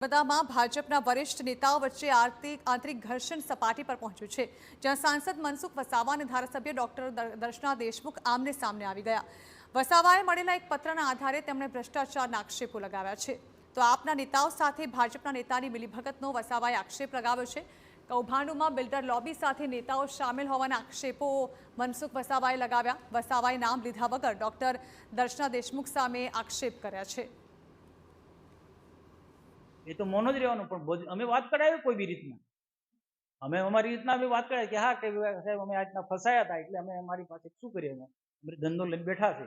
નર્મદામાં ભાજપના વરિષ્ઠ નેતાઓ વચ્ચે આંતરિક ઘર્ષણ સપાટી પર પહોંચ્યું છે, જ્યાં સાંસદ મનસુખ વસાવા અને ધારાસભ્ય ડોક્ટર દર્શના દેશમુખ આમને સામને આવી ગયા. વસાવાએ મળેલા એક પત્રના આધારે તેમણે ભ્રષ્ટાચારના આક્ષેપો લગાવ્યા છે. તો આપના નેતાઓ સાથે ભાજપના નેતાની મિલીભગતનો વસાવાએ આક્ષેપ લગાવ્યો છે. કૌભાંડોમાં બિલ્ડર લોબી સાથે નેતાઓ સામેલ હોવાના આક્ષેપો મનસુખ વસાવાએ લગાવ્યા. વસાવાએ નામ લીધા વગર ડોક્ટર દર્શના દેશમુખ સામે આક્ષેપ કર્યા છે. એ તો મૌન જ રહેવાનું, પણ અમે વાત કરાવી કોઈ બી રીતના. અમે અમારી રીતના અમે વાત કરાવી કે હા કે સાહેબ અમે આજના ફસાયા હતા, એટલે અમે અમારી પાસે શું કરીએ, અમે ધંધો લઈને બેઠા છે.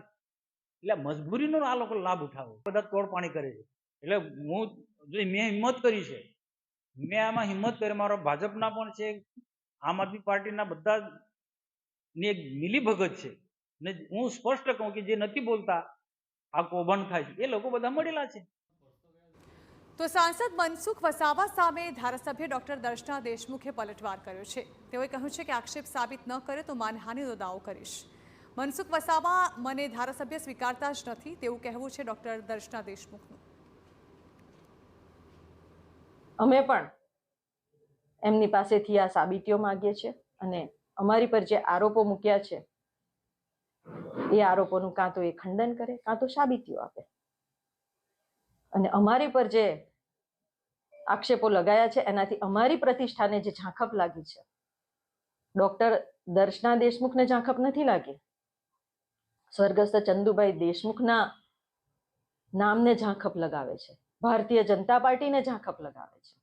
એટલે મજબૂરીનો આ લોકો લાભ ઉઠાવે, બધા તોડપાણી કરે છે. એટલે મેં હિંમત કરી છે, મેં આમાં હિંમત કરી, મારો ભાજપના પણ છે, આમ આદમી પાર્ટીના બધા ની એક મિલીભગત છે. ને હું સ્પષ્ટ કહું કે જે નથી બોલતા આ કૌભાંડ થાય છે એ લોકો બધા મળેલા છે. તો સાંસદ મનસુખ વસાવા સામે ધારાસભ્ય ડોક્ટર દર્શના દેશમુખે પલટવાર કર્યો છે. તેઓએ કહ્યું છે કે આક્ષેપ સાબિત ન કરે તો માનહાનિનો દાવો કરીશ. મનસુખ વસાવા મને ધારાસભ્ય સ્વીકારતા જ નથી તેવું કહેવું છે ડોક્ટર દર્શના દેશમુખનું. અમે પણ એમની પાસેથી આ સાબિતીઓ માંગીએ છીએ અને અમારી પર જે આરોપો મૂક્યા છે એ આરોપોનું કાં તો એ ખંડન કરે કાં તો સાબિતીઓ આપે. અને અમારી પર જે આક્ષેપો લગાયા છે એનાથી અમારી પ્રતિષ્ઠાને જે ઝાંખપ લાગી છે, ડોક્ટર દર્શના દેશમુખને ઝાંખપ નથી લાગી, સ્વર્ગસ્થ ચંદુભાઈ દેશમુખના નામને ઝાંખપ લગાવે છે, ભારતીય જનતા પાર્ટીને ઝાંખપ લગાવે છે.